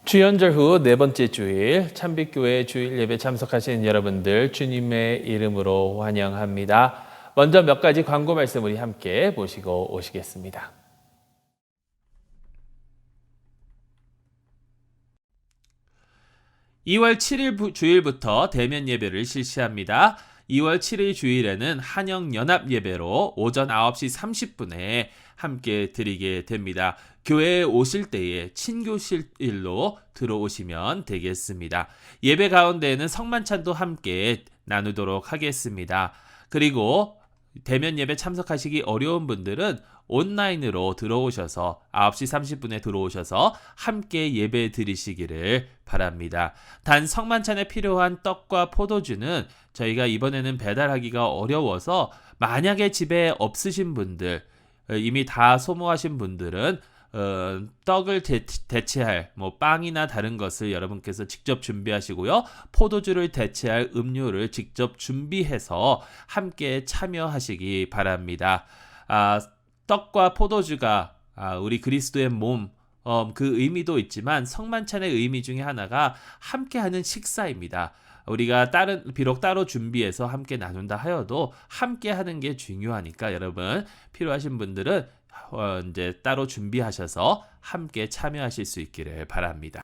주연절 후 네 번째 주일 참빛교회 주일 예배 참석하시는 여러분들 주님의 이름으로 환영합니다. 먼저 몇 가지 광고 말씀 우리 함께 보시고 오시겠습니다. (2월 7일) 주일부터 대면 예배를 실시합니다. 2월 7일 주일에는 한영연합예배로 오전 9시 30분에 함께 드리게 됩니다. 교회에 오실 때에 친교실로 들어오시면 되겠습니다. 예배 가운데에는 성만찬도 함께 나누도록 하겠습니다. 그리고 대면 예배 참석하시기 어려운 분들은 온라인으로 들어오셔서 9시 30분에 들어오셔서 함께 예배 드리시기를 바랍니다. 단 성만찬에 필요한 떡과 포도주는 저희가 이번에는 배달하기가 어려워서 만약에 집에 없으신 분들, 이미 다 소모하신 분들은 떡을 대체할 빵이나 다른 것을 여러분께서 직접 준비하시고요. 포도주를 대체할 음료를 직접 준비해서 함께 참여하시기 바랍니다. 떡과 포도주가 우리 그리스도의 몸, 그 의미도 있지만 성만찬의 의미 중에 하나가 함께하는 식사입니다. 우리가 비록 따로 준비해서 함께 나눈다 하여도 함께하는 게 중요하니까 여러분 필요하신 분들은 이제 따로 준비하셔서 함께 참여하실 수 있기를 바랍니다.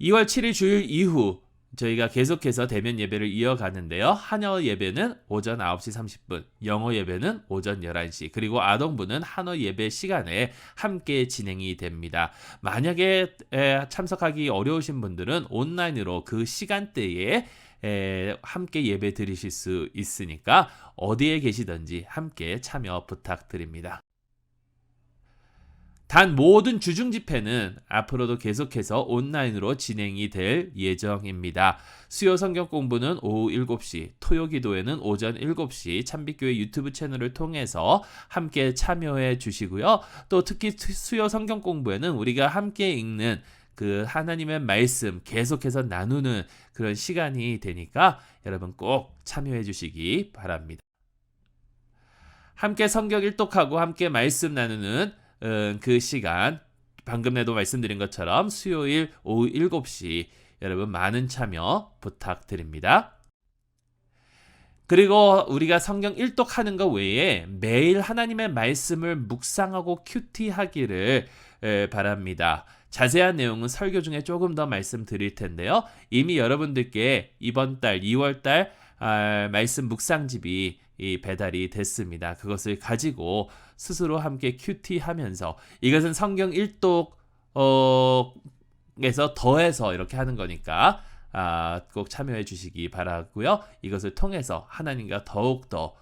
2월 7일 주일 이후 저희가 계속해서 대면 예배를 이어가는데요. 한어 예배는 오전 9시 30분, 영어 예배는 오전 11시, 그리고 아동부는 한어 예배 시간에 함께 진행이 됩니다. 만약에 참석하기 어려우신 분들은 온라인으로 그 시간대에 함께 예배 드리실 수 있으니까 어디에 계시든지 함께 참여 부탁드립니다. 단 모든 주중 집회는 앞으로도 계속해서 온라인으로 진행이 될 예정입니다. 수요 성경 공부는 오후 7시, 토요 기도회는 오전 7시 참빛교회 유튜브 채널을 통해서 함께 참여해 주시고요. 또 특히 수요 성경 공부에는 우리가 함께 읽는 그 하나님의 말씀 계속해서 나누는 그런 시간이 되니까 여러분 꼭 참여해 주시기 바랍니다. 함께 성경 일독하고 함께 말씀 나누는 그 시간, 방금 내도 말씀드린 것처럼 수요일 오후 7시 여러분 많은 참여 부탁드립니다. 그리고 우리가 성경 일독하는 것 외에 매일 하나님의 말씀을 묵상하고 큐티하기를 바랍니다. 자세한 내용은 설교 중에 조금 더 말씀드릴 텐데요. 이미 여러분들께 이번 달 2월 달 말씀 묵상집이 배달이 됐습니다. 그것을 가지고 스스로 함께 큐티하면서 이것은 성경 일독에서 더해서 이렇게 하는 거니까 꼭 참여해 주시기 바라고요. 이것을 통해서 하나님과 더욱더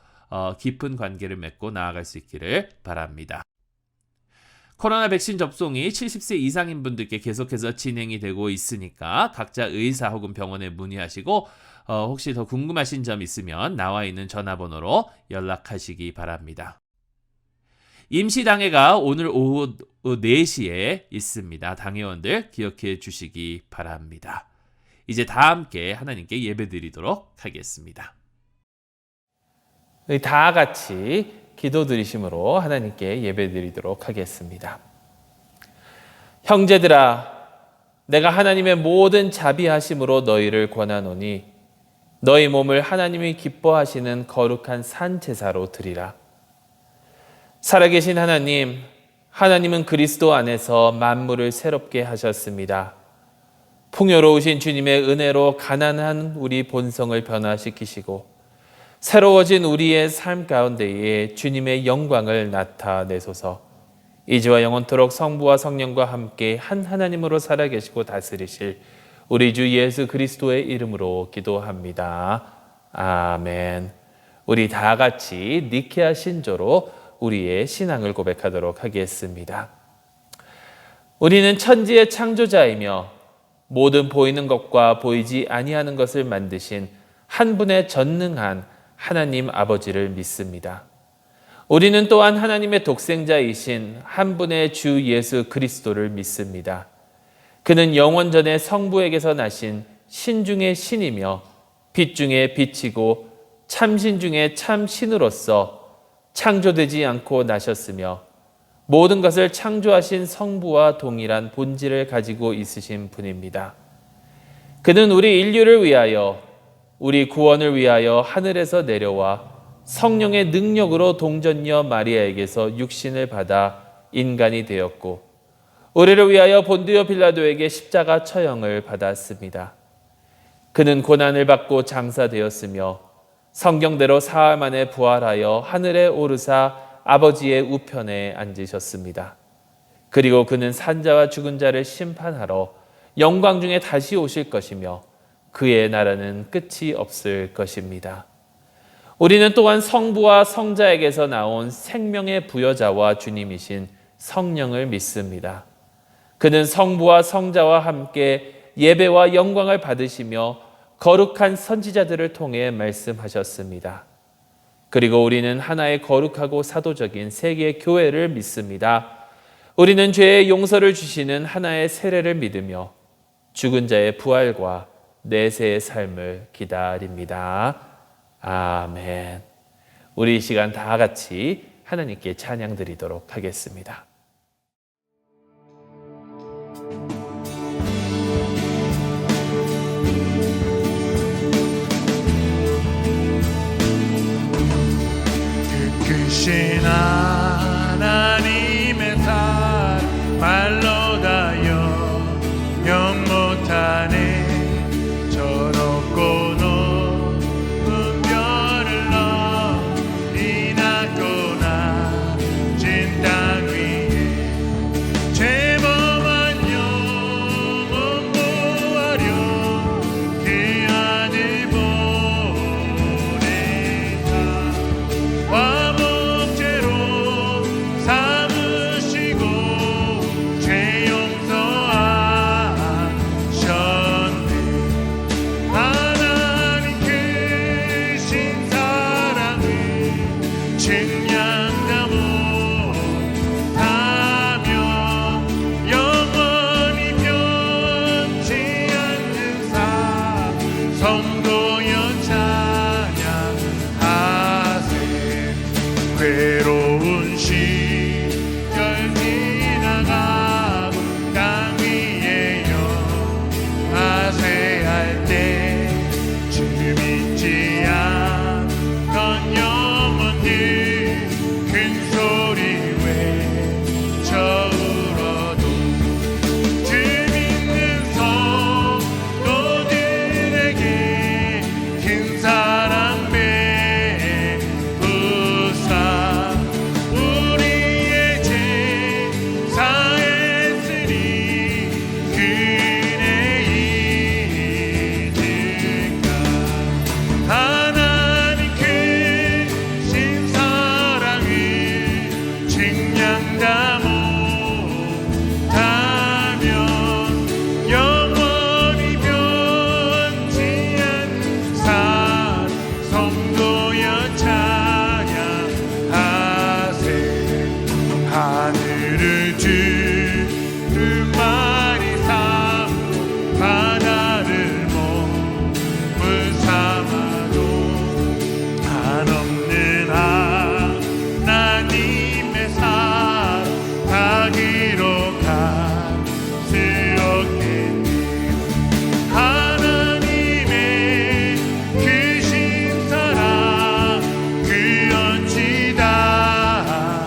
깊은 관계를 맺고 나아갈 수 있기를 바랍니다. 코로나 백신 접종이 70세 이상인 분들께 계속해서 진행이 되고 있으니까 각자 의사 혹은 병원에 문의하시고 혹시 더 궁금하신 점 있으면 나와 있는 전화번호로 연락하시기 바랍니다. 임시당회가 오늘 오후 4시에 있습니다. 당회원들 기억해 주시기 바랍니다. 이제 다 함께 하나님께 예배드리도록 하겠습니다. 다 같이 기도 드리심으로 하나님께 예배드리도록 하겠습니다. 형제들아, 내가 하나님의 모든 자비하심으로 너희를 권하노니 너희 몸을 하나님이 기뻐하시는 거룩한 산 제사로 드리라. 살아계신 하나님, 하나님은 그리스도 안에서 만물을 새롭게 하셨습니다. 풍요로우신 주님의 은혜로 가난한 우리 본성을 변화시키시고 새로워진 우리의 삶 가운데에 주님의 영광을 나타내소서. 이제와 영원토록 성부와 성령과 함께 한 하나님으로 살아계시고 다스리실 우리 주 예수 그리스도의 이름으로 기도합니다. 아멘. 우리 다 같이 니케아 신조로 우리의 신앙을 고백하도록 하겠습니다. 우리는 천지의 창조자이며 모든 보이는 것과 보이지 아니하는 것을 만드신 한 분의 전능한 하나님 아버지를 믿습니다. 우리는 또한 하나님의 독생자이신 한 분의 주 예수 그리스도를 믿습니다. 그는 영원 전에 성부에게서 나신 신 중의 신이며 빛 중에 빛이고 참신 중에 참신으로서 창조되지 않고 나셨으며 모든 것을 창조하신 성부와 동일한 본질을 가지고 있으신 분입니다. 그는 우리 인류를 위하여, 우리 구원을 위하여 하늘에서 내려와 성령의 능력으로 동전녀 마리아에게서 육신을 받아 인간이 되었고, 우리를 위하여 본디오 빌라도에게 십자가 처형을 받았습니다. 그는 고난을 받고 장사되었으며 성경대로 사흘 만에 부활하여 하늘에 오르사 아버지의 우편에 앉으셨습니다. 그리고 그는 산자와 죽은 자를 심판하러 영광 중에 다시 오실 것이며 그의 나라는 끝이 없을 것입니다. 우리는 또한 성부와 성자에게서 나온 생명의 부여자와 주님이신 성령을 믿습니다. 그는 성부와 성자와 함께 예배와 영광을 받으시며 거룩한 선지자들을 통해 말씀하셨습니다. 그리고 우리는 하나의 거룩하고 사도적인 세계 교회를 믿습니다. 우리는 죄의 용서를 주시는 하나의 세례를 믿으며 죽은 자의 부활과 내세의 삶을 기다립니다. 아멘. 우리 이 시간 다 같이 하나님께 찬양 드리도록 하겠습니다. 크신 하나님의 사랑 말로 다여 영 못하네. 저렇고 높은 별을 너비 낮고 낮은 땅 위에 죄범한 영혼 구하려 그 아들 보내사 화목제로 삼으시고 죄 용서하셨네. 하나님 크신 사랑을 증량다 못하며 영원히 변치 않는 성도여 찬양하세. 괴로운 시절 지나가고 땅 위에 영하세 할 때 주 믿지 않던 영혼들 큰 소리 외쳐 울어도 주 믿는 성도들에게 큰 사랑 베푸사 우리의 제사했으니 그네 이득가. 하나님 크신 사랑을 증량다 못하며 영원히 변치 않는 성도여 찬양하세. 하늘을 주름만이 삼고 바다를 몸을 삼아도 한없는 하나님의 사랑 다 기록할 수 없겠네. 하나님의 크신 사랑 그 어찌 닿을까.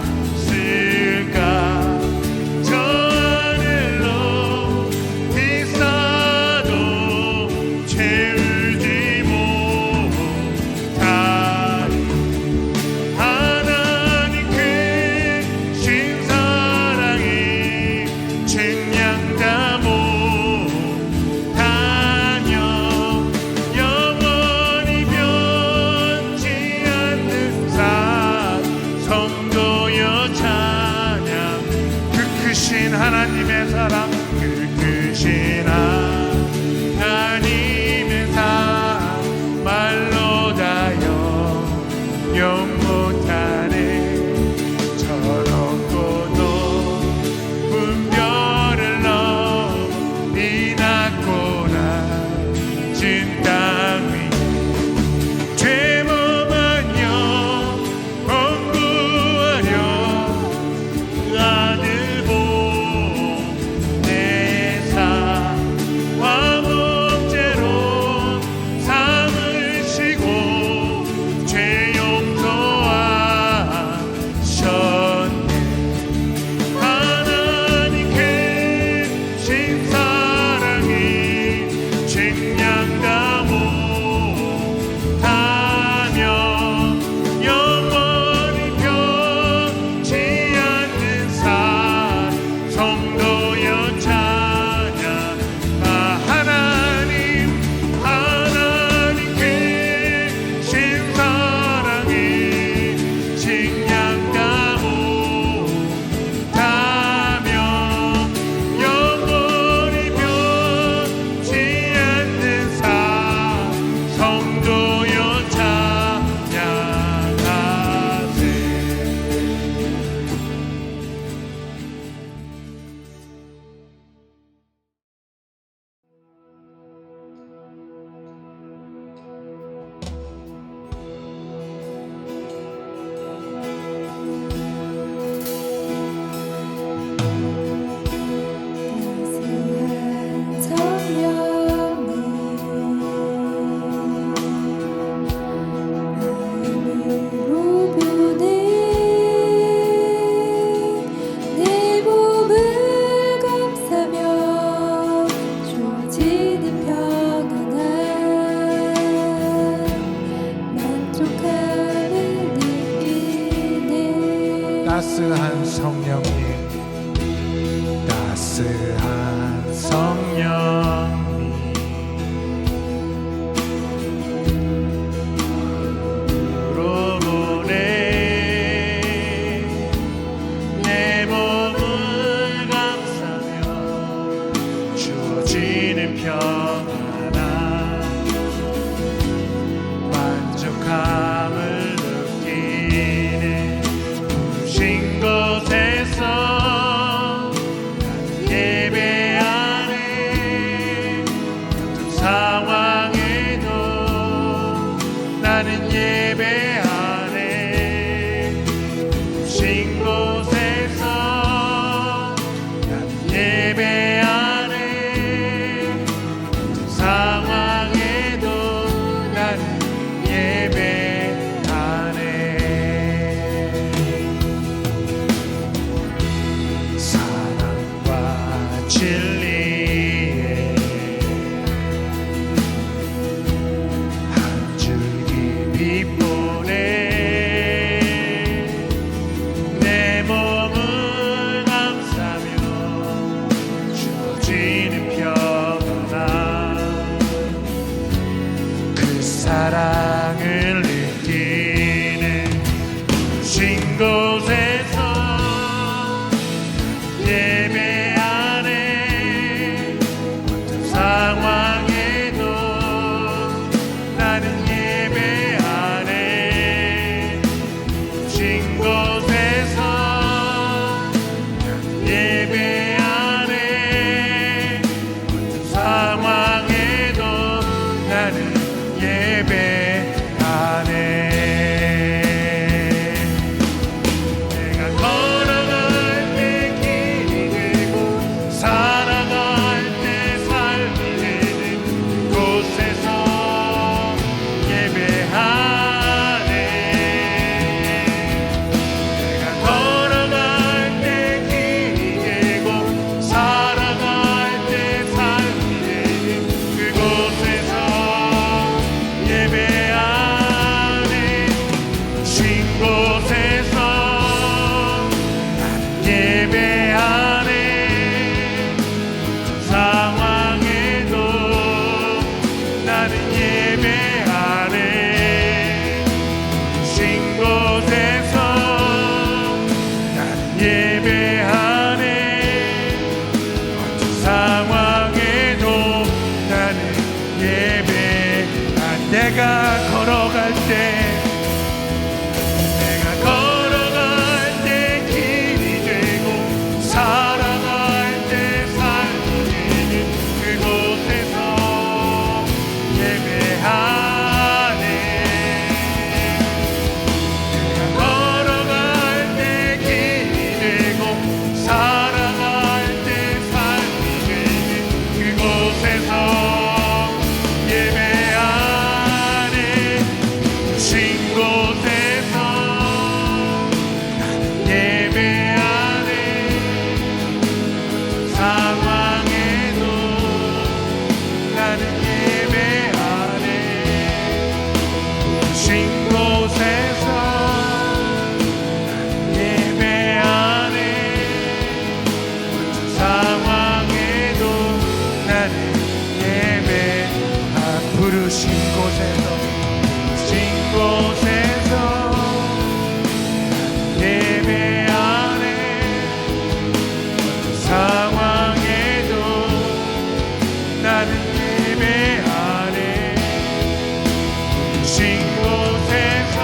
저 하늘로 비싸도 채우지 못하리. 하나님 크신 사랑이 증량다 못하며 영원히 변치 않는 성도여 찬양. 그 크신 하나님의 사랑, 그 크신 하나님의 사랑 말로 다여 영 못하네. 저렇고 높은 별을 너비 낮고 낮은 땅 위 죄범한 영혼 구하려 따스한 성령님, 따스한 성령님, 으로 보내 내 몸을 감싸며 주어지는 평안한 만족함을 느끼네. 부르신 곳에서 예배하네. 어떤 상황에도 나는 예배하네. 부르신 곳에서 나는 예배하네. 어떤 상황에도 나는 예배하네. 사랑과 진리에 한 줄기 빛보내 내 몸을 감싸며 주어지는 평안한 그 사랑을 느끼네. 부르신 곳에서 예배하네. 어떤 상황에도 나는 예배하네. 부르신 곳에서 나는 예배하네. 어떤 상황에도 나는 예배하네. 내가 걸어갈 때 길이 되고 살아갈 때 삶이 되는 그곳에서 예배하네. 내가 걸어갈 때 길이 되고 살아갈 때 삶이 되는 그곳에서 예배하네. 신 곳에서 나는 예배하네. 상황에도 나는 예배하네. 신 곳에서 나는 예배하네. 어떤 상황에도 나는 예배하네. 내가 걸어갈 때 내가 걸어갈 때 길이 되고 살아갈 때 삶이 되는 그곳에서 예배하네. 내가 걸어갈 때 길이 되고 살아갈 때 삶이 되는 그곳에서 예배하네. 신 곳에서 나는 예배하네. 상황에도 나는 예배하네. 신 곳에서 나는 예배하네. 상황에도 나는 부르신 곳에서 부르신 곳에서 예배하네. 상황에도 나는 예배하네. 부르신 곳에서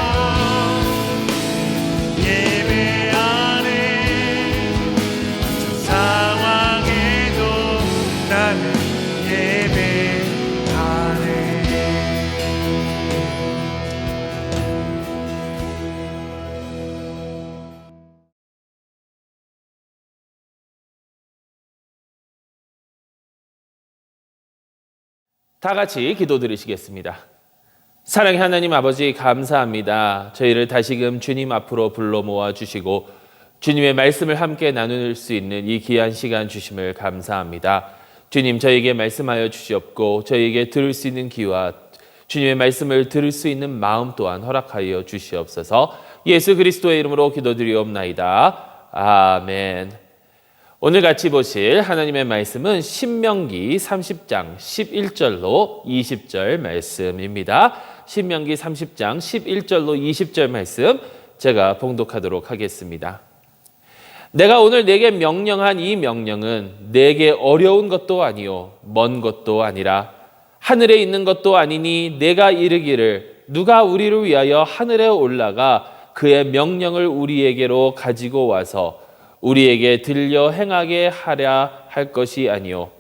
예배하네. 상황에도 나는 예배하네. 다 같이 기도드리시겠습니다. 사랑의 하나님 아버지, 감사합니다. 저희를 다시금 주님 앞으로 불러 모아주시고 주님의 말씀을 함께 나눌 수 있는 이 귀한 시간 주심을 감사합니다. 주님, 저에게 말씀하여 주시옵고 저에게 들을 수 있는 귀와 주님의 말씀을 들을 수 있는 마음 또한 허락하여 주시옵소서. 예수 그리스도의 이름으로 기도드리옵나이다. 아멘. 오늘 같이 보실 하나님의 말씀은 신명기 30장 11절로 20절 말씀입니다. 신명기 30장 11절로 20절 말씀 제가 봉독하도록 하겠습니다. 내가 오늘 네게 명령한 이 명령은 네게 어려운 것도 아니요 먼 것도 아니라 하늘에 있는 것도 아니니 내가 이르기를 누가 우리를 위하여 하늘에 올라가 그의 명령을 우리에게로 가지고 와서 우리에게 들려 행하게 하랴 할 것이 아니요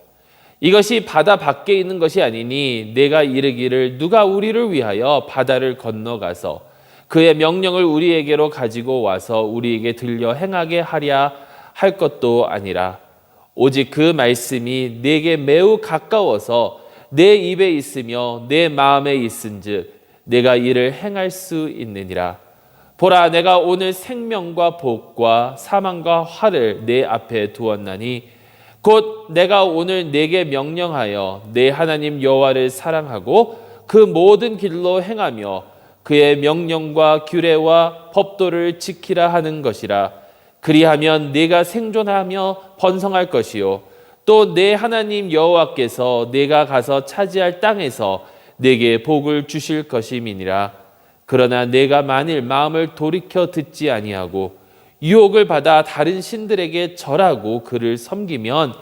이것이 바다 밖에 있는 것이 아니니 내가 이르기를 누가 우리를 위하여 바다를 건너가서 그의 명령을 우리에게로 가지고 와서 우리에게 들려 행하게 하랴 할 것도 아니라 오직 그 말씀이 내게 매우 가까워서 내 입에 있으며 내 마음에 있은즉 내가 이를 행할 수 있느니라. 보라, 내가 오늘 생명과 복과 사망과 화를 내 앞에 두었나니 곧 내가 오늘 네게 명령하여 내 하나님 여호와를 사랑하고 그 모든 길로 행하며 그의 명령과 규례와 법도를 지키라 하는 것이라. 그리하면 네가 생존하며 번성할 것이요 또 내 하나님 여호와께서 네가 가서 차지할 땅에서 네게 복을 주실 것임이니라. 그러나 네가 만일 마음을 돌이켜 듣지 아니하고 유혹을 받아 다른 신들에게 절하고 그를 섬기면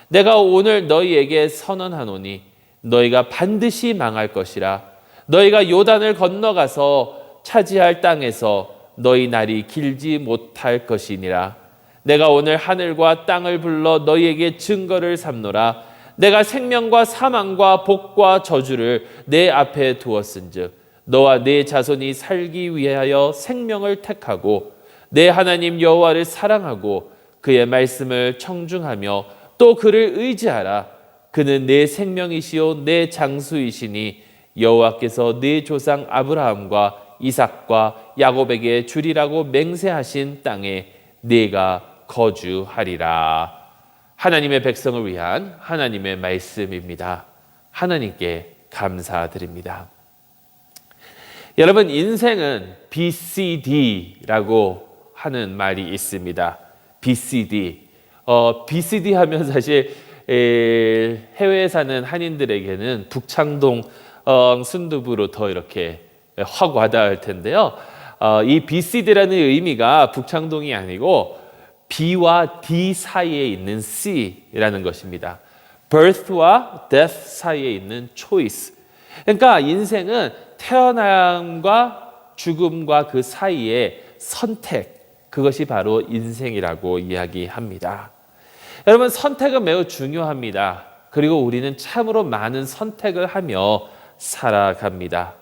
내가 오늘 너희에게 선언하노니 너희가 반드시 망할 것이라. 너희가 요단을 건너가서 차지할 땅에서 너희 날이 길지 못할 것이니라. 내가 오늘 하늘과 땅을 불러 너희에게 증거를 삼노라. 내가 생명과 사망과 복과 저주를 내 앞에 두었은즉 너와 네 자손이 살기 위하여 생명을 택하고 내 하나님 여호와를 사랑하고 그의 말씀을 청중하며 또 그를 의지하라. 그는 내 생명이시요 내 장수이시니 여호와께서 네 조상 아브라함과 이삭과 야곱에게 주리라고 맹세하신 땅에 네가 거주하리라. 하나님의 백성을 위한 하나님의 말씀입니다. 하나님께 감사드립니다. 여러분, 인생은 BCD라고 하는 말이 있습니다. BCD. BCD 하면 사실 해외에 사는 한인들에게는 북창동 순두부로 더 이렇게 확 와닿을 텐데요. 이 BCD라는 의미가 북창동이 아니고 B와 D 사이에 있는 C라는 것입니다. birth와 death 사이에 있는 choice. 그러니까 인생은 태어남과 죽음과 그 사이에 선택, 그것이 바로 인생이라고 이야기합니다. 여러분, 선택은 매우 중요합니다. 그리고 우리는 참으로 많은 선택을 하며 살아갑니다.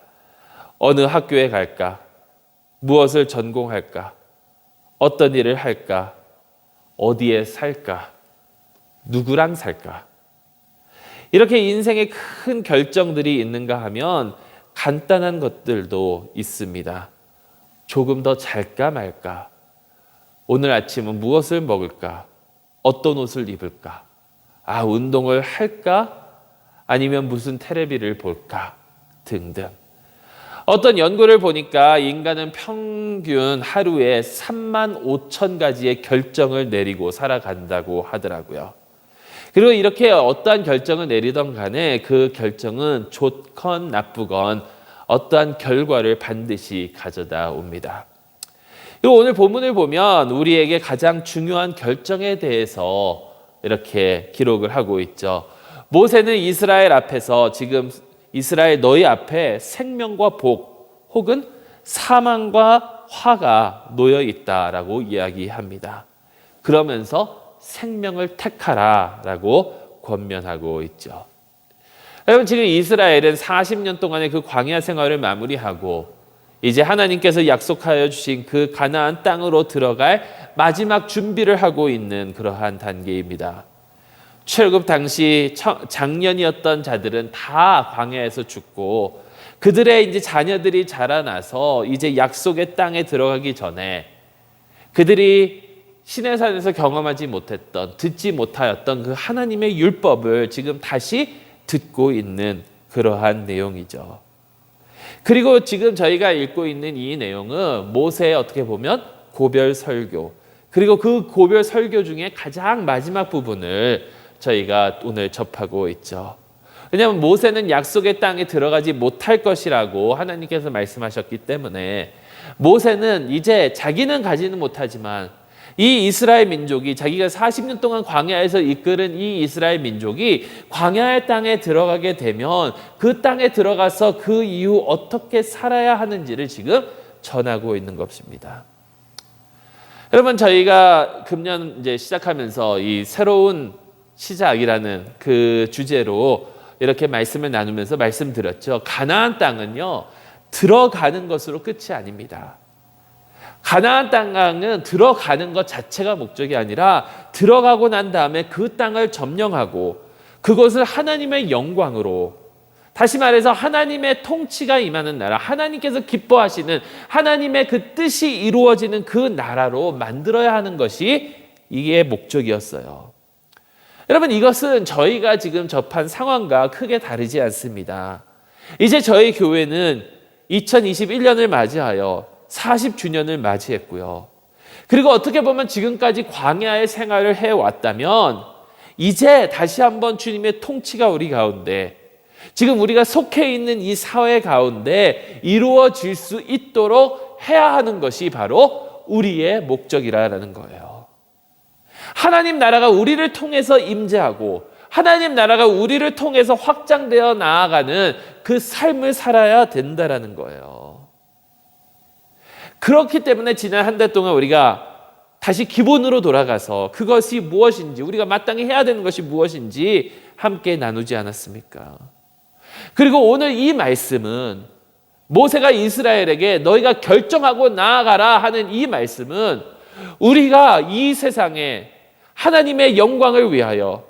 어느 학교에 갈까? 무엇을 전공할까? 어떤 일을 할까? 어디에 살까? 누구랑 살까? 이렇게 인생에 큰 결정들이 있는가 하면 간단한 것들도 있습니다. 조금 더 잘까 말까? 오늘 아침은 무엇을 먹을까? 어떤 옷을 입을까? 운동을 할까? 아니면 무슨 테레비를 볼까? 등등. 어떤 연구를 보니까 인간은 평균 하루에 3만 5천 가지의 결정을 내리고 살아간다고 하더라고요. 그리고 이렇게 어떠한 결정을 내리던 간에 그 결정은 좋건 나쁘건 어떠한 결과를 반드시 가져다 옵니다. 그리고 오늘 본문을 보면 우리에게 가장 중요한 결정에 대해서 이렇게 기록을 하고 있죠. 모세는 이스라엘 앞에서 지금 이스라엘 너희 앞에 생명과 복 혹은 사망과 화가 놓여 있다라고 이야기합니다. 그러면서 생명을 택하라라고 권면하고 있죠. 여러분, 지금 이스라엘은 40년 동안의 그 광야 생활을 마무리하고 이제 하나님께서 약속하여 주신 그 가나안 땅으로 들어갈 마지막 준비를 하고 있는 그러한 단계입니다. 출애굽 당시 장년이었던 자들은 다 광야에서 죽고 그들의 이제 자녀들이 자라나서 이제 약속의 땅에 들어가기 전에 그들이 시내산에서 경험하지 못했던, 듣지 못하였던 그 하나님의 율법을 지금 다시 듣고 있는 그러한 내용이죠. 그리고 지금 저희가 읽고 있는 이 내용은 모세의 어떻게 보면 고별 설교, 그리고 그 고별 설교 중에 가장 마지막 부분을 저희가 오늘 접하고 있죠. 왜냐하면 모세는 약속의 땅에 들어가지 못할 것이라고 하나님께서 말씀하셨기 때문에 모세는 이제 자기는 가지는 못하지만 이 이스라엘 민족이, 자기가 40년 동안 광야에서 이끌은 이 이스라엘 민족이 광야의 땅에 들어가게 되면 그 땅에 들어가서 그 이후 어떻게 살아야 하는지를 지금 전하고 있는 것입니다. 여러분, 저희가 금년 이제 시작하면서 이 새로운 시작이라는 그 주제로 이렇게 말씀을 나누면서 말씀드렸죠. 가나안 땅은요, 들어가는 것으로 끝이 아닙니다. 가나안 땅은 들어가는 것 자체가 목적이 아니라 들어가고 난 다음에 그 땅을 점령하고 그것을 하나님의 영광으로, 다시 말해서 하나님의 통치가 임하는 나라, 하나님께서 기뻐하시는 하나님의 그 뜻이 이루어지는 그 나라로 만들어야 하는 것이 이게 목적이었어요. 여러분, 이것은 저희가 지금 접한 상황과 크게 다르지 않습니다. 이제 저희 교회는 2021년을 맞이하여 40주년을 맞이했고요. 그리고 어떻게 보면 지금까지 광야의 생활을 해왔다면 이제 다시 한번 주님의 통치가 우리 가운데, 지금 우리가 속해 있는 이 사회 가운데 이루어질 수 있도록 해야 하는 것이 바로 우리의 목적이라는 거예요. 하나님 나라가 우리를 통해서 임재하고 하나님 나라가 우리를 통해서 확장되어 나아가는 그 삶을 살아야 된다라는 거예요. 그렇기 때문에 지난 한 달 동안 우리가 다시 기본으로 돌아가서 그것이 무엇인지, 우리가 마땅히 해야 되는 것이 무엇인지 함께 나누지 않았습니까? 그리고 오늘 이 말씀은 모세가 이스라엘에게 너희가 결정하고 나아가라 하는 이 말씀은 우리가 이 세상에 하나님의 영광을 위하여,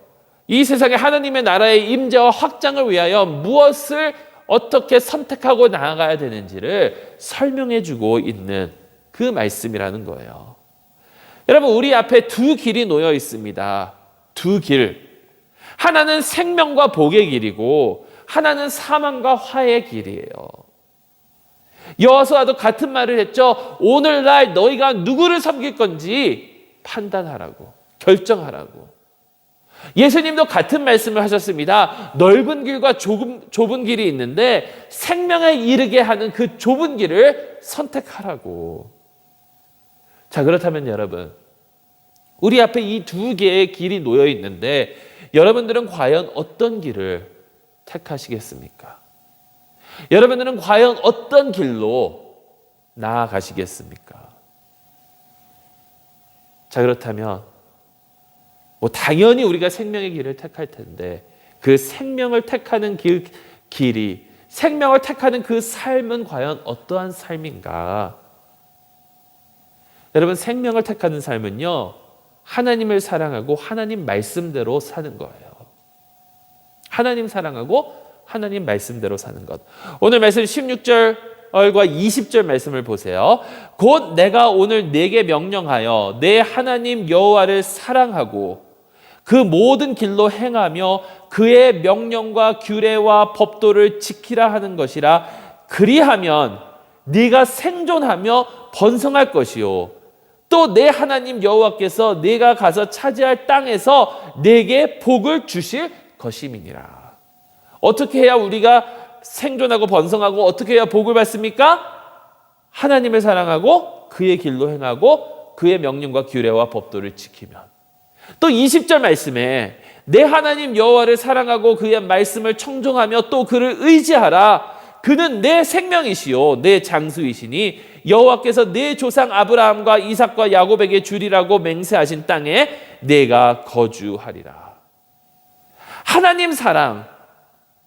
이 세상에 하나님의 나라의 임재와 확장을 위하여 무엇을 어떻게 선택하고 나아가야 되는지를 설명해 주고 있는 그 말씀이라는 거예요. 여러분, 우리 앞에 두 길이 놓여 있습니다. 두 길. 하나는 생명과 복의 길이고 하나는 사망과 화의 길이에요. 여호수아도 같은 말을 했죠. 오늘날 너희가 누구를 섬길 건지 판단하라고, 결정하라고. 예수님도 같은 말씀을 하셨습니다. 넓은 길과 좁은 길이 있는데 생명에 이르게 하는 그 좁은 길을 선택하라고. 자, 그렇다면 여러분, 우리 앞에 이 두 개의 길이 놓여 있는데 여러분들은 과연 어떤 길을 택하시겠습니까? 여러분들은 과연 어떤 길로 나아가시겠습니까? 자, 그렇다면 당연히 우리가 생명의 길을 택할 텐데 그 생명을 택하는 길이, 생명을 택하는 그 삶은 과연 어떠한 삶인가? 여러분, 생명을 택하는 삶은요, 하나님을 사랑하고 하나님 말씀대로 사는 거예요. 하나님 사랑하고 하나님 말씀대로 사는 것. 오늘 말씀 16절과 20절 말씀을 보세요. 곧 내가 오늘 네게 명령하여 내 하나님 여호와를 사랑하고 그 모든 길로 행하며 그의 명령과 규례와 법도를 지키라 하는 것이라. 그리하면 네가 생존하며 번성할 것이요 또 내 하나님 여호와께서 네가 가서 차지할 땅에서 네게 복을 주실 것임이니라. 어떻게 해야 우리가 생존하고 번성하고 어떻게 해야 복을 받습니까? 하나님을 사랑하고 그의 길로 행하고 그의 명령과 규례와 법도를 지키면. 또 20절 말씀에 내 하나님 여호와를 사랑하고 그의 말씀을 청종하며 또 그를 의지하라. 그는 내 생명이시요 내 장수이시니 여호와께서 내 조상 아브라함과 이삭과 야곱에게 주리라고 맹세하신 땅에 내가 거주하리라. 하나님 사랑,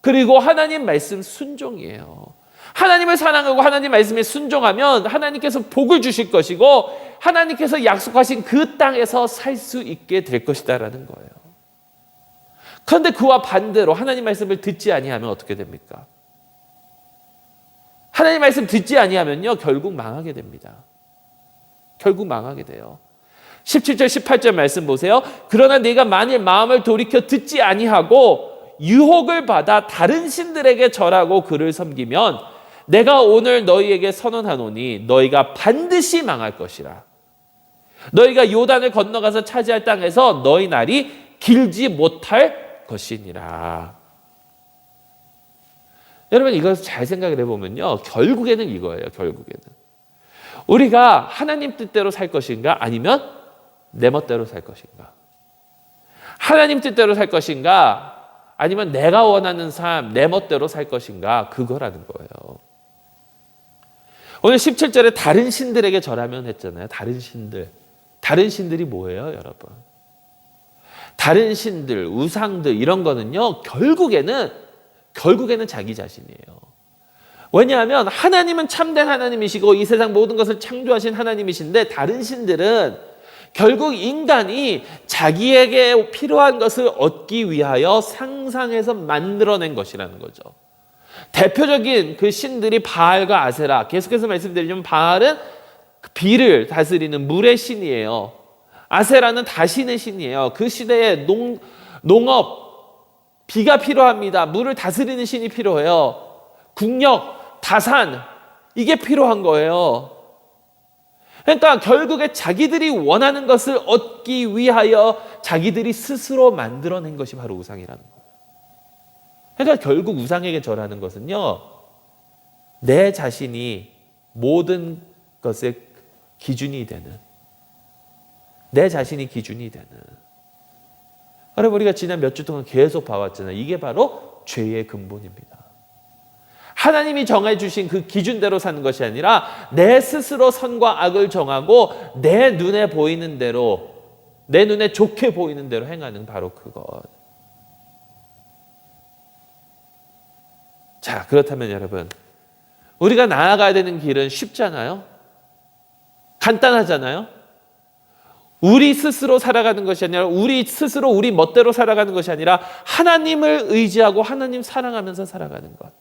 그리고 하나님 말씀 순종이에요. 하나님을 사랑하고 하나님 말씀에 순종하면 하나님께서 복을 주실 것이고 하나님께서 약속하신 그 땅에서 살 수 있게 될 것이다라는 거예요. 그런데 그와 반대로 하나님 말씀을 듣지 아니하면 어떻게 됩니까? 하나님 말씀 듣지 아니하면요, 결국 망하게 됩니다. 결국 망하게 돼요. 17절 18절 말씀 보세요. 그러나 네가 만일 마음을 돌이켜 듣지 아니하고 유혹을 받아 다른 신들에게 절하고 그를 섬기면 내가 오늘 너희에게 선언하노니 너희가 반드시 망할 것이라. 너희가 요단을 건너가서 차지할 땅에서 너희 날이 길지 못할 것이니라. 여러분 이것을 잘 생각을 해보면요. 결국에는 이거예요. 결국에는. 우리가 하나님 뜻대로 살 것인가 아니면 내 멋대로 살 것인가. 하나님 뜻대로 살 것인가 아니면 내가 원하는 삶, 내 멋대로 살 것인가 그거라는 거예요. 오늘 17절에 다른 신들에게 절하면 했잖아요. 다른 신들. 다른 신들이 뭐예요, 여러분? 다른 신들, 우상들 이런 거는요. 결국에는 자기 자신이에요. 왜냐하면 하나님은 참된 하나님이시고 이 세상 모든 것을 창조하신 하나님이신데 다른 신들은 결국 인간이 자기에게 필요한 것을 얻기 위하여 상상해서 만들어낸 것이라는 거죠. 대표적인 그 신들이 바알과 아세라. 계속해서 말씀드리면 바알은 비를 다스리는 물의 신이에요. 아세라는 다신의 신이에요. 그 시대에 농업, 비가 필요합니다. 물을 다스리는 신이 필요해요. 국력, 다산, 이게 필요한 거예요. 그러니까 결국에 자기들이 원하는 것을 얻기 위하여 자기들이 스스로 만들어낸 것이 바로 우상이라는 거예요. 그러니까 결국 우상에게 절하는 것은요. 내 자신이 모든 것의 기준이 되는, 내 자신이 기준이 되는. 여러분 우리가 지난 몇 주 동안 계속 봐왔잖아요. 이게 바로 죄의 근본입니다. 하나님이 정해주신 그 기준대로 사는 것이 아니라 내 스스로 선과 악을 정하고 내 눈에 보이는 대로, 내 눈에 좋게 보이는 대로 행하는 바로 그것. 자, 그렇다면 여러분, 우리가 나아가야 되는 길은 쉽잖아요? 간단하잖아요? 우리 스스로 살아가는 것이 아니라 우리 스스로 우리 멋대로 살아가는 것이 아니라 하나님을 의지하고 하나님 사랑하면서 살아가는 것.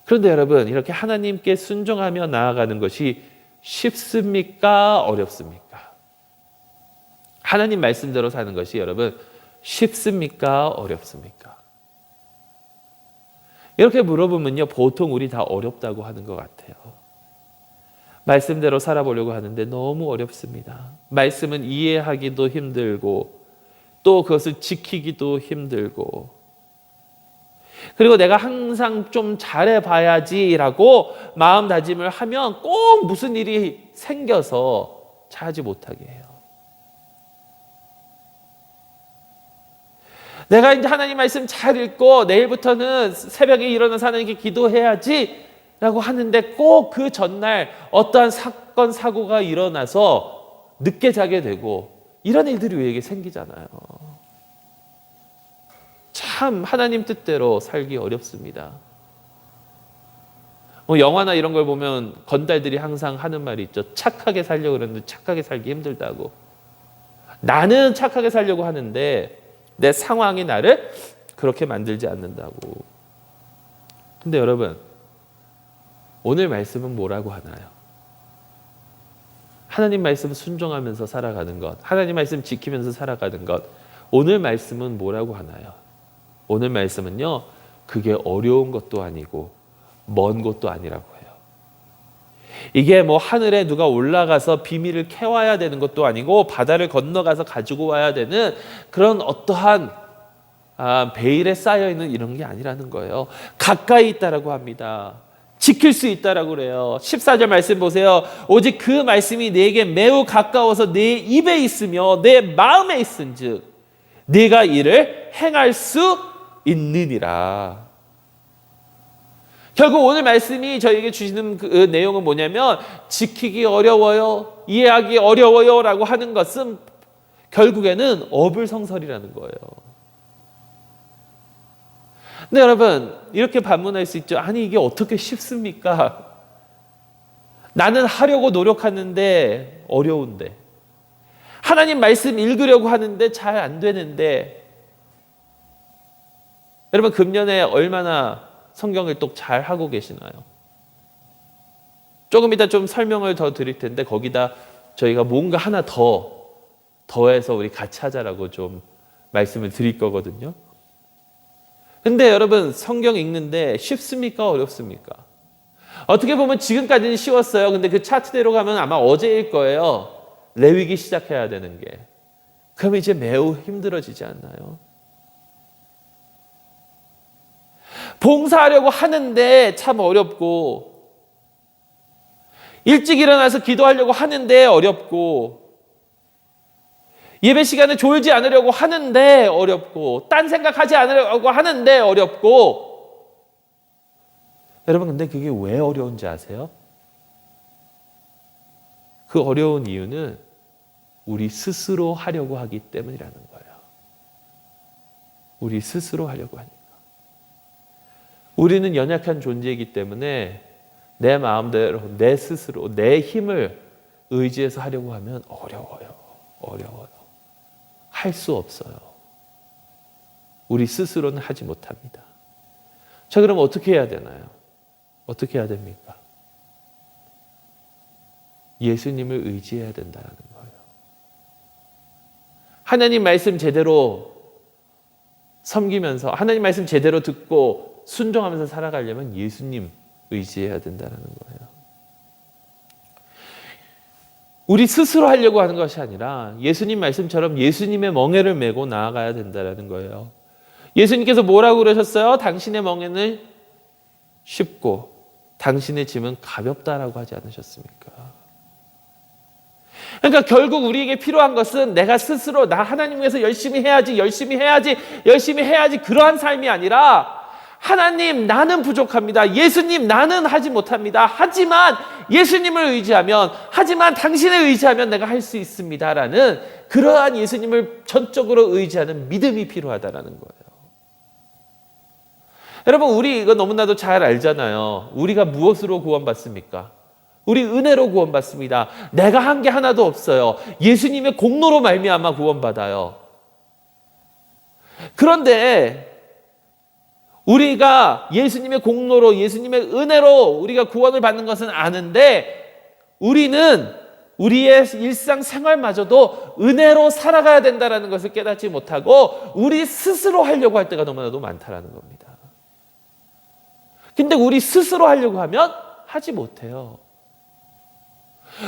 그런데 여러분 이렇게 하나님께 순종하며 나아가는 것이 쉽습니까? 어렵습니까? 하나님 말씀대로 사는 것이 여러분 쉽습니까? 어렵습니까? 이렇게 물어보면요 보통 우리 다 어렵다고 하는 것 같아요. 말씀대로 살아보려고 하는데 너무 어렵습니다. 말씀은 이해하기도 힘들고 또 그것을 지키기도 힘들고 그리고 내가 항상 좀 잘해봐야지라고 마음다짐을 하면 꼭 무슨 일이 생겨서 잘하지 못하게 해요. 내가 이제 하나님 말씀 잘 읽고 내일부터는 새벽에 일어나서 하나님께 기도해야지 라고 하는데 꼭 그 전날 어떠한 사건, 사고가 일어나서 늦게 자게 되고 이런 일들이 우리에게 생기잖아요. 참 하나님 뜻대로 살기 어렵습니다. 영화나 이런 걸 보면 건달들이 항상 하는 말이 있죠. 착하게 살려고 그러는데 착하게 살기 힘들다고. 나는 착하게 살려고 하는데 내 상황이 나를 그렇게 만들지 않는다고. 근데 여러분 오늘 말씀은 뭐라고 하나요? 하나님 말씀 순종하면서 살아가는 것, 하나님 말씀 지키면서 살아가는 것. 오늘 말씀은 뭐라고 하나요? 오늘 말씀은요, 그게 어려운 것도 아니고 먼 것도 아니라고 해요. 이게 뭐 하늘에 누가 올라가서 비밀을 캐와야 되는 것도 아니고 바다를 건너가서 가지고 와야 되는 그런 어떠한 베일에 쌓여있는 이런 게 아니라는 거예요. 가까이 있다라고 합니다. 지킬 수 있다라고 그래요. 14절 말씀 보세요. 오직 그 말씀이 내게 매우 가까워서 내 입에 있으며 내 마음에 있은즉 네가 이를 행할 수 있느니라. 결국 오늘 말씀이 저에게 주시는 그 내용은 뭐냐면 지키기 어려워요, 이해하기 어려워요 라고 하는 것은 결국에는 어불성설이라는 거예요. 근데 여러분 이렇게 반문할 수 있죠. 아니 이게 어떻게 쉽습니까? 나는 하려고 노력하는데 어려운데, 하나님 말씀 읽으려고 하는데 잘 안 되는데. 여러분 금년에 얼마나 성경을 또 잘 하고 계시나요? 조금 이따 좀 설명을 더 드릴 텐데 거기다 저희가 뭔가 하나 더해서 우리 같이 하자라고 좀 말씀을 드릴 거거든요. 근데 여러분 성경 읽는데 쉽습니까? 어렵습니까? 어떻게 보면 지금까지는 쉬웠어요. 근데 그 차트대로 가면 아마 어제일 거예요. 레위기 시작해야 되는 게. 그럼 이제 매우 힘들어지지 않나요? 봉사하려고 하는데 참 어렵고, 일찍 일어나서 기도하려고 하는데 어렵고, 예배 시간에 졸지 않으려고 하는데 어렵고, 딴 생각하지 않으려고 하는데 어렵고. 여러분, 근데 그게 왜 어려운지 아세요? 그 어려운 이유는 우리 스스로 하려고 하기 때문이라는 거예요. 우리 스스로 하려고 하니까. 우리는 연약한 존재이기 때문에 내 마음대로, 내 스스로, 내 힘을 의지해서 하려고 하면 어려워요. 할 수 없어요. 우리 스스로는 하지 못합니다. 자, 그럼 어떻게 해야 되나요? 어떻게 해야 됩니까? 예수님을 의지해야 된다는 거예요. 하나님 말씀 제대로 섬기면서, 하나님 말씀 제대로 듣고 순종하면서 살아가려면 예수님 의지해야 된다는 거예요. 우리 스스로 하려고 하는 것이 아니라 예수님 말씀처럼 예수님의 멍에를 메고 나아가야 된다는 거예요. 예수님께서 뭐라고 그러셨어요? 당신의 멍에는 쉽고 당신의 짐은 가볍다라고 하지 않으셨습니까? 그러니까 결국 우리에게 필요한 것은 내가 스스로 나 하나님 위해서 열심히 해야지 그러한 삶이 아니라, 하나님 나는 부족합니다. 예수님 나는 하지 못합니다. 하지만 예수님을 의지하면, 하지만 당신을 의지하면 내가 할 수 있습니다라는 그러한 예수님을 전적으로 의지하는 믿음이 필요하다라는 거예요. 여러분, 우리 이거 너무나도 잘 알잖아요. 우리가 무엇으로 구원받습니까? 우리 은혜로 구원받습니다. 내가 한 게 하나도 없어요. 예수님의 공로로 말미암아 구원받아요. 그런데 우리가 예수님의 공로로, 예수님의 은혜로 우리가 구원을 받는 것은 아는데, 우리는 우리의 일상생활마저도 은혜로 살아가야 된다는 것을 깨닫지 못하고 우리 스스로 하려고 할 때가 너무나도 많다는 겁니다. 근데 우리 스스로 하려고 하면 하지 못해요.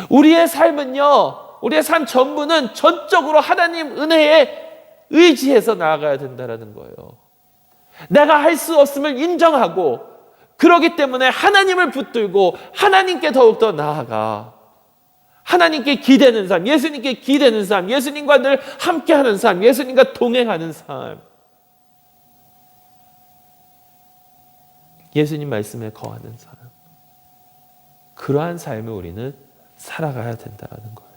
우리의 삶은요, 우리의 삶 전부는 전적으로 하나님 은혜에 의지해서 나아가야 된다는 거예요. 내가 할 수 없음을 인정하고, 그러기 때문에 하나님을 붙들고 하나님께 더욱더 나아가, 하나님께 기대는 삶, 예수님께 기대는 삶, 예수님과 늘 함께하는 삶, 예수님과 동행하는 삶, 예수님 말씀에 거하는 삶, 그러한 삶을 우리는 살아가야 된다는 거예요.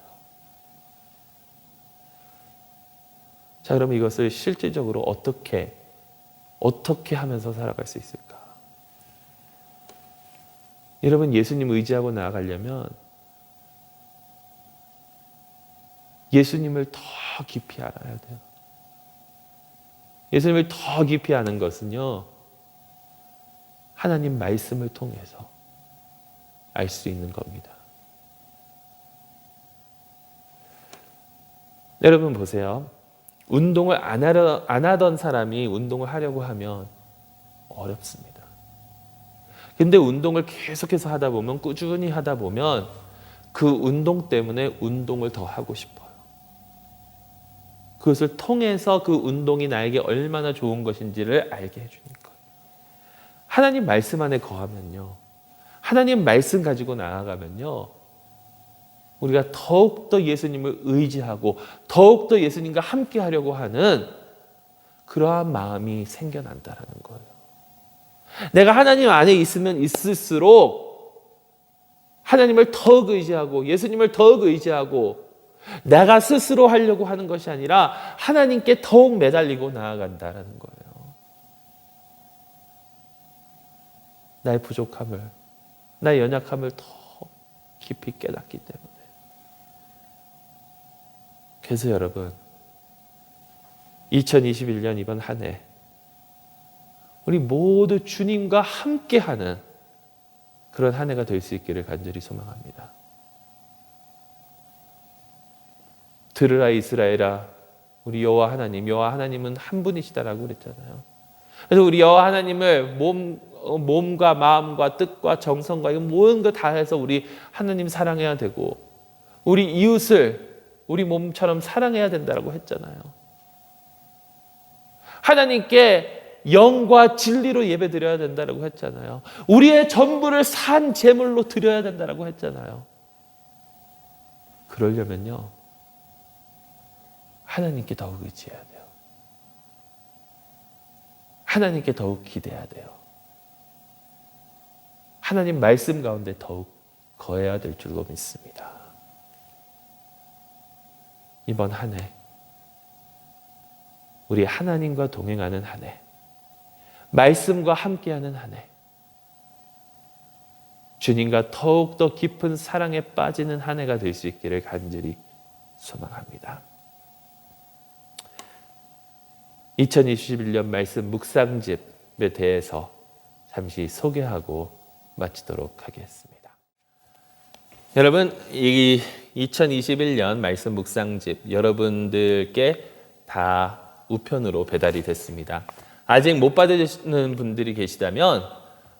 자, 그럼 이것을 실질적으로 어떻게 하면서 살아갈 수 있을까? 여러분, 예수님 의지하고 나아가려면 예수님을 더 깊이 알아야 돼요. 예수님을 더 깊이 아는 것은요, 하나님 말씀을 통해서 알 수 있는 겁니다. 여러분 보세요. 운동을 안 하던 사람이 운동을 하려고 하면 어렵습니다. 근데 운동을 계속해서 하다 보면, 꾸준히 하다 보면 그 운동 때문에 운동을 더 하고 싶어요. 그것을 통해서 그 운동이 나에게 얼마나 좋은 것인지를 알게 해주는 거예요. 하나님 말씀 안에 거하면요, 하나님 말씀 가지고 나아가면요, 우리가 더욱더 예수님을 의지하고 더욱더 예수님과 함께 하려고 하는 그러한 마음이 생겨난다는 거예요. 내가 하나님 안에 있으면 있을수록 하나님을 더욱 의지하고 예수님을 더욱 의지하고, 내가 스스로 하려고 하는 것이 아니라 하나님께 더욱 매달리고 나아간다는 거예요. 나의 부족함을, 나의 연약함을 더 깊이 깨닫기 때문에. 그래서 여러분, 2021년 이번 한 해 우리 모두 주님과 함께하는 그런 한 해가 될 수 있기를 간절히 소망합니다. 들으라 이스라엘아, 우리 여호와 하나님은 한 분이시다라고 그랬잖아요. 그래서 우리 여호와 하나님을 몸과 마음과 뜻과 정성과 이 모든 거 다 해서 우리 하나님 사랑해야 되고 우리 이웃을 우리 몸처럼 사랑해야 된다고 했잖아요. 하나님께 영과 진리로 예배드려야 된다고 했잖아요. 우리의 전부를 산 제물로 드려야 된다고 했잖아요. 그러려면요, 하나님께 더욱 의지해야 돼요. 하나님께 더욱 기대해야 돼요. 하나님 말씀 가운데 더욱 거해야 될 줄로 믿습니다. 이번 한 해, 우리 하나님과 동행하는 한 해, 말씀과 함께하는 한 해, 주님과 더욱더 깊은 사랑에 빠지는 한 해가 될 수 있기를 간절히 소망합니다. 2021년 말씀 묵상집에 대해서 잠시 소개하고 마치도록 하겠습니다. 여러분, 이 2021년 말씀 묵상집 여러분들께 다 우편으로 배달이 됐습니다. 아직 못 받으시는 분들이 계시다면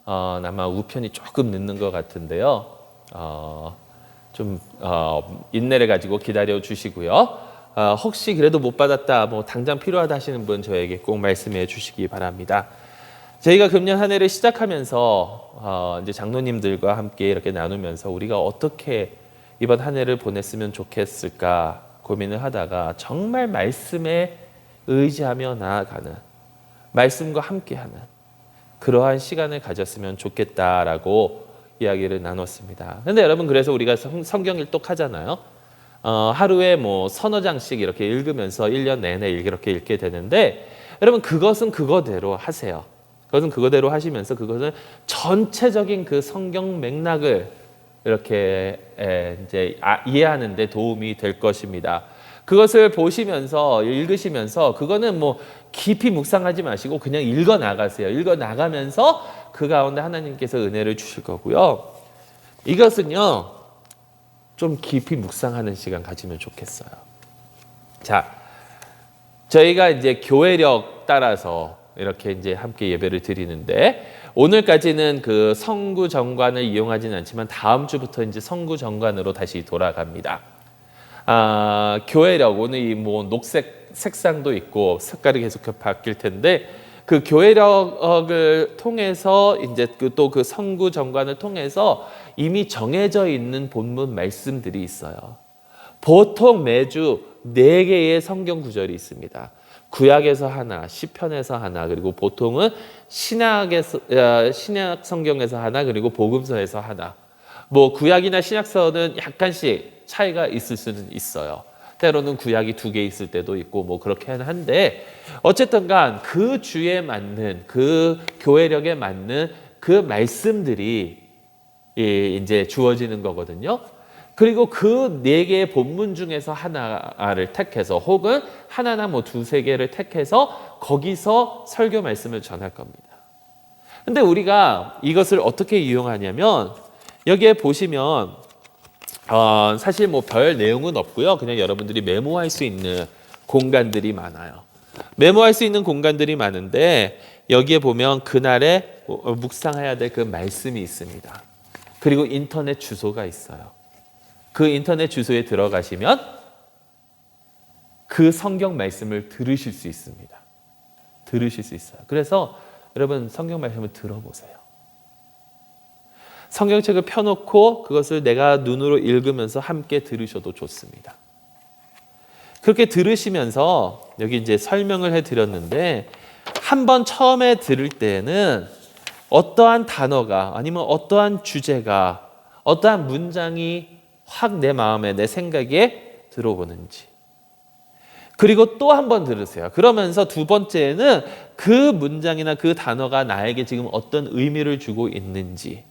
아마 우편이 조금 늦는 것 같은데요. 좀 인내를 가지고 기다려 주시고요. 혹시 그래도 못 받았다, 뭐 당장 필요하다 하시는 분 저에게 꼭 말씀해 주시기 바랍니다. 저희가 금년 한 해를 시작하면서 이제 장로님들과 함께 이렇게 나누면서 우리가 어떻게 이번 한 해를 보냈으면 좋겠을까 고민을 하다가 정말 말씀에 의지하며 나아가는, 말씀과 함께하는 그러한 시간을 가졌으면 좋겠다라고 이야기를 나눴습니다. 그런데 여러분, 그래서 우리가 성경 일독하잖아요. 하루에 뭐 서너 장씩 이렇게 읽으면서 1년 내내 이렇게 읽게 되는데, 여러분 그것은 그거대로 하세요. 그것은 그거대로 하시면서 그것은 전체적인 그 성경 맥락을 이렇게 이제 이해하는 데 도움이 될 것입니다. 그것을 보시면서 읽으시면서 그거는 뭐 깊이 묵상하지 마시고 그냥 읽어 나가세요. 읽어 나가면서 그 가운데 하나님께서 은혜를 주실 거고요. 이것은요, 좀 깊이 묵상하는 시간 가지면 좋겠어요. 자, 저희가 이제 교회력 따라서 이렇게 이제 함께 예배를 드리는데, 오늘까지는 그 성구 정관을 이용하지는 않지만 다음 주부터 이제 성구 정관으로 다시 돌아갑니다. 교회력, 오늘 이 뭐 녹색 색상도 있고 색깔이 계속 바뀔 텐데, 그 교회력을 통해서 이제 또 그 성구 정관을 통해서 이미 정해져 있는 본문 말씀들이 있어요. 보통 매주 4개의 성경 구절이 있습니다. 구약에서 하나, 시편에서 하나, 그리고 보통은 신약 성경에서 하나, 그리고 복음서에서 하나. 뭐 구약이나 신약서는 약간씩 차이가 있을 수는 있어요. 때로는 구약이 2개 있을 때도 있고 뭐 그렇긴 한데, 어쨌든 간 그 주에 맞는, 그 교회력에 맞는 그 말씀들이 이제 주어지는 거거든요. 그리고 그 4개의 본문 중에서 하나를 택해서, 혹은 하나나 뭐 2-3개를 택해서 거기서 설교 말씀을 전할 겁니다. 근데 우리가 이것을 어떻게 이용하냐면, 여기에 보시면 사실 뭐 별 내용은 없고요. 그냥 여러분들이 메모할 수 있는 공간들이 많아요. 메모할 수 있는 공간들이 많은데, 여기에 보면 그날에 묵상해야 될 그 말씀이 있습니다. 그리고 인터넷 주소가 있어요. 그 인터넷 주소에 들어가시면 그 성경 말씀을 들으실 수 있습니다. 들으실 수 있어요. 그래서 여러분, 성경 말씀을 들어보세요. 성경책을 펴놓고 그것을 내가 눈으로 읽으면서 함께 들으셔도 좋습니다. 그렇게 들으시면서 여기 이제 설명을 해드렸는데, 한번 처음에 들을 때는 어떠한 단어가, 아니면 어떠한 주제가, 어떠한 문장이 확 내 마음에, 내 생각에 들어오는지, 그리고 또 한 번 들으세요. 그러면서 2번째는 그 문장이나 그 단어가 나에게 지금 어떤 의미를 주고 있는지,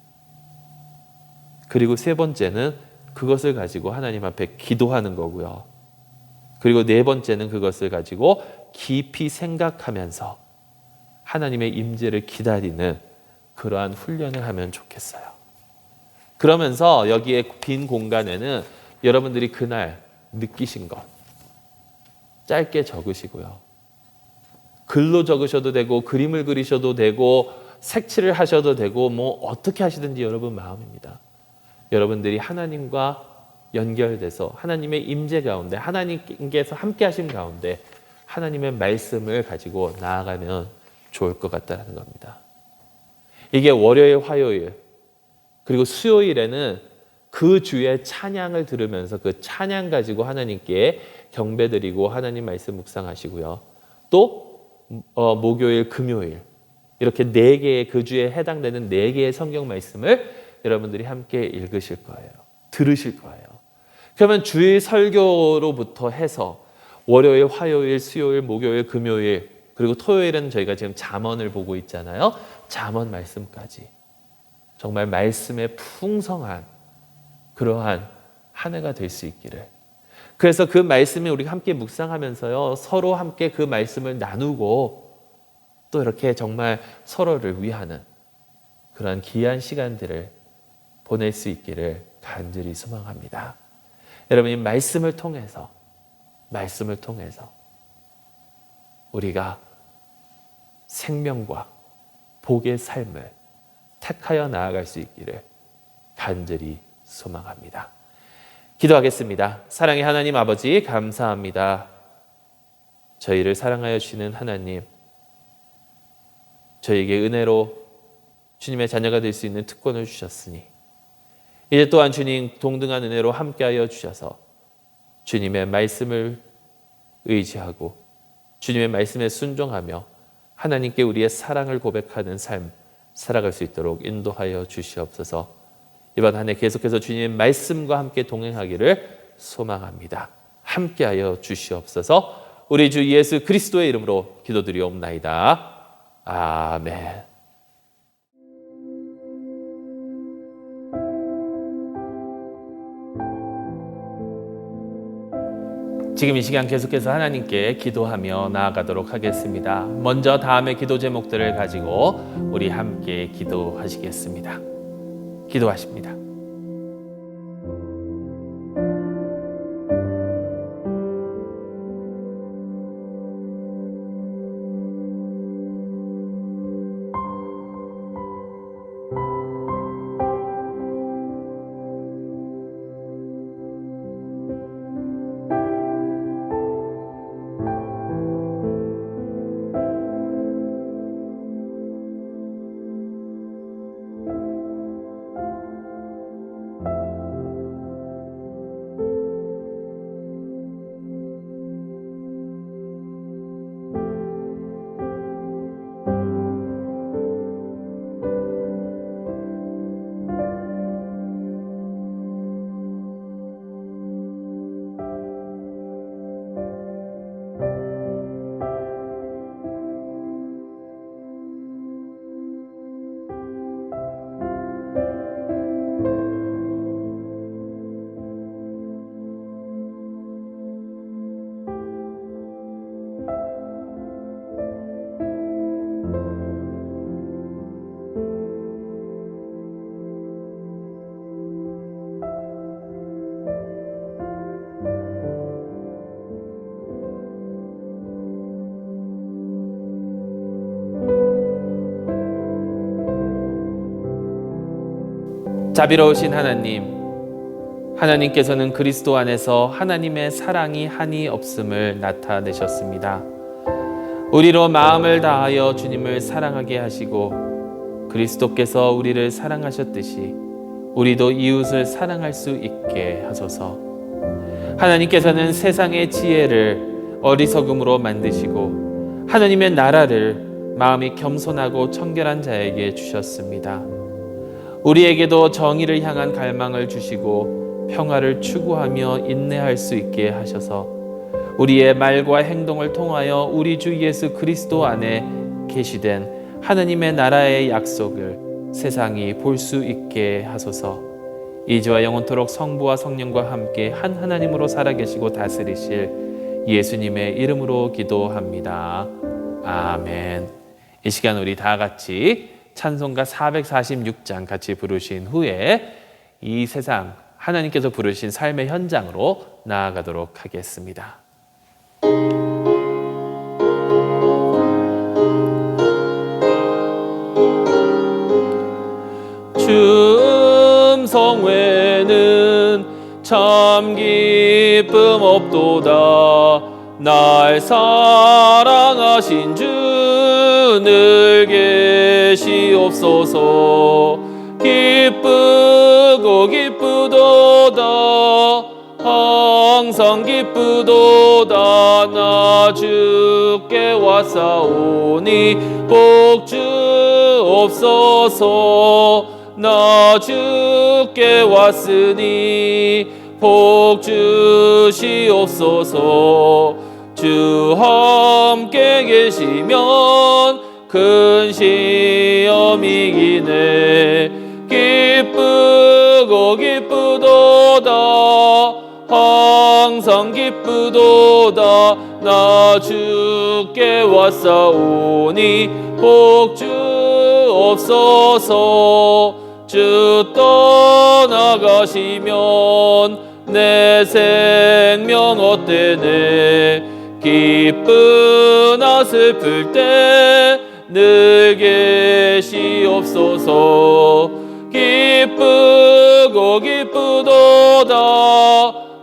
그리고 3번째는 그것을 가지고 하나님 앞에 기도하는 거고요. 그리고 4번째는 그것을 가지고 깊이 생각하면서 하나님의 임재를 기다리는 그러한 훈련을 하면 좋겠어요. 그러면서 여기에 빈 공간에는 여러분들이 그날 느끼신 것 짧게 적으시고요. 글로 적으셔도 되고 그림을 그리셔도 되고 색칠을 하셔도 되고 뭐 어떻게 하시든지 여러분 마음입니다. 여러분들이 하나님과 연결돼서 하나님의 임재 가운데 하나님께서 함께 하신 가운데 하나님의 말씀을 가지고 나아가면 좋을 것 같다는 겁니다. 이게 월요일, 화요일 그리고 수요일에는 그 주의 찬양을 들으면서 그 찬양 가지고 하나님께 경배드리고 하나님 말씀 묵상하시고요. 또 목요일, 금요일 이렇게 4개의 그 주에 해당되는 4개의 성경 말씀을 여러분들이 함께 읽으실 거예요. 들으실 거예요. 그러면 주일 설교로부터 해서 월요일, 화요일, 수요일, 목요일, 금요일 그리고 토요일은 저희가 지금 잠언을 보고 있잖아요. 잠언 말씀까지 정말 말씀의 풍성한 그러한 한 해가 될 수 있기를. 그래서 그 말씀을 우리가 함께 묵상하면서요. 서로 함께 그 말씀을 나누고 또 이렇게 정말 서로를 위하는 그런 귀한 시간들을 보낼 수 있기를 간절히 소망합니다. 여러분 이 말씀을 통해서 우리가 생명과 복의 삶을 택하여 나아갈 수 있기를 간절히 소망합니다. 기도하겠습니다. 사랑의 하나님 아버지 감사합니다. 저희를 사랑하여 주시는 하나님, 저희에게 은혜로 주님의 자녀가 될 수 있는 특권을 주셨으니 이제 또한 주님 동등한 은혜로 함께하여 주셔서 주님의 말씀을 의지하고 주님의 말씀에 순종하며 하나님께 우리의 사랑을 고백하는 삶 살아갈 수 있도록 인도하여 주시옵소서. 이번 한 해 계속해서 주님의 말씀과 함께 동행하기를 소망합니다. 함께하여 주시옵소서. 우리 주 예수 그리스도의 이름으로 기도드리옵나이다. 아멘. 지금 이 시간 계속해서 하나님께 기도하며 나아가도록 하겠습니다. 먼저 다음의 기도 제목들을 가지고 우리 함께 기도하시겠습니다. 기도하십니다. 자비로우신 하나님, 하나님께서는 그리스도 안에서 하나님의 사랑이 한이 없음을 나타내셨습니다. 우리로 마음을 다하여 주님을 사랑하게 하시고 그리스도께서 우리를 사랑하셨듯이 우리도 이웃을 사랑할 수 있게 하소서. 하나님께서는 세상의 지혜를 어리석음으로 만드시고 하나님의 나라를 마음이 겸손하고 청결한 자에게 주셨습니다. 우리에게도 정의를 향한 갈망을 주시고 평화를 추구하며 인내할 수 있게 하셔서 우리의 말과 행동을 통하여 우리 주 예수 그리스도 안에 계시된 하나님의 나라의 약속을 세상이 볼 수 있게 하소서. 이제와 영원토록 성부와 성령과 함께 한 하나님으로 살아계시고 다스리실 예수님의 이름으로 기도합니다. 아멘. 이 시간 우리 다 같이 찬송가 446장 같이 부르신 후에 이 세상 하나님께서 부르신 삶의 현장으로 나아가도록 하겠습니다. 참 기쁨 없도다. 날 사랑하신 주 늘 계시옵소서. 기쁘고 기쁘도다. 항상 기쁘도다. 나 주께 왔사오니 복 주옵소서. 나 주께 왔으니 복 주시옵소서. 주 함께 계시면 큰 시험이기네. 기쁘고 기쁘도다. 항상 기쁘도다. 나 주께 왔사오니 복 주옵소서. 주 떠나가시면 내 생명 헛되네. 기쁘나 슬플 때 늘 계시옵소서. 기쁘고 기쁘도다.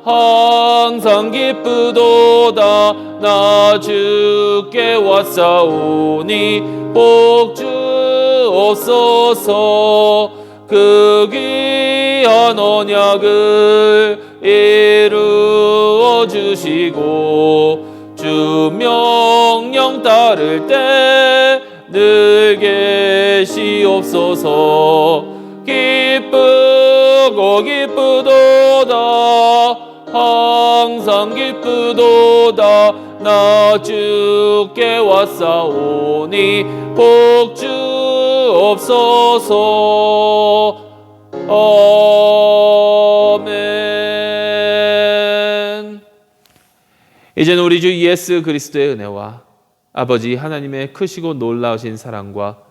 항상 기쁘도다. 나 주께 왔사오니 복 주옵소서. 그 귀한 언약을 이루어 주시고 주 명령 따를 때 늘 계시옵소서. 기쁘고 기쁘도다. 항상 기쁘도다. 나 주께 왔사오니 복 주옵소서. 아멘. 이제는 우리 주 예수 그리스도의 은혜와 아버지 하나님의 크시고 놀라우신 사랑과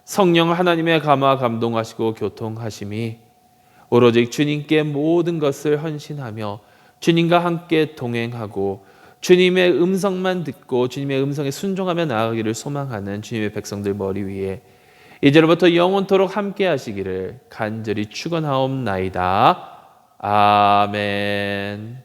성령 하나님의 감화 감동하시고 교통하심이 오로지 주님께 모든 것을 헌신하며 주님과 함께 동행하고 주님의 음성만 듣고 주님의 음성에 순종하며 나아가기를 소망하는 주님의 백성들 머리 위에 이제로부터 영원토록 함께 하시기를 간절히 축원하옵나이다. 아멘.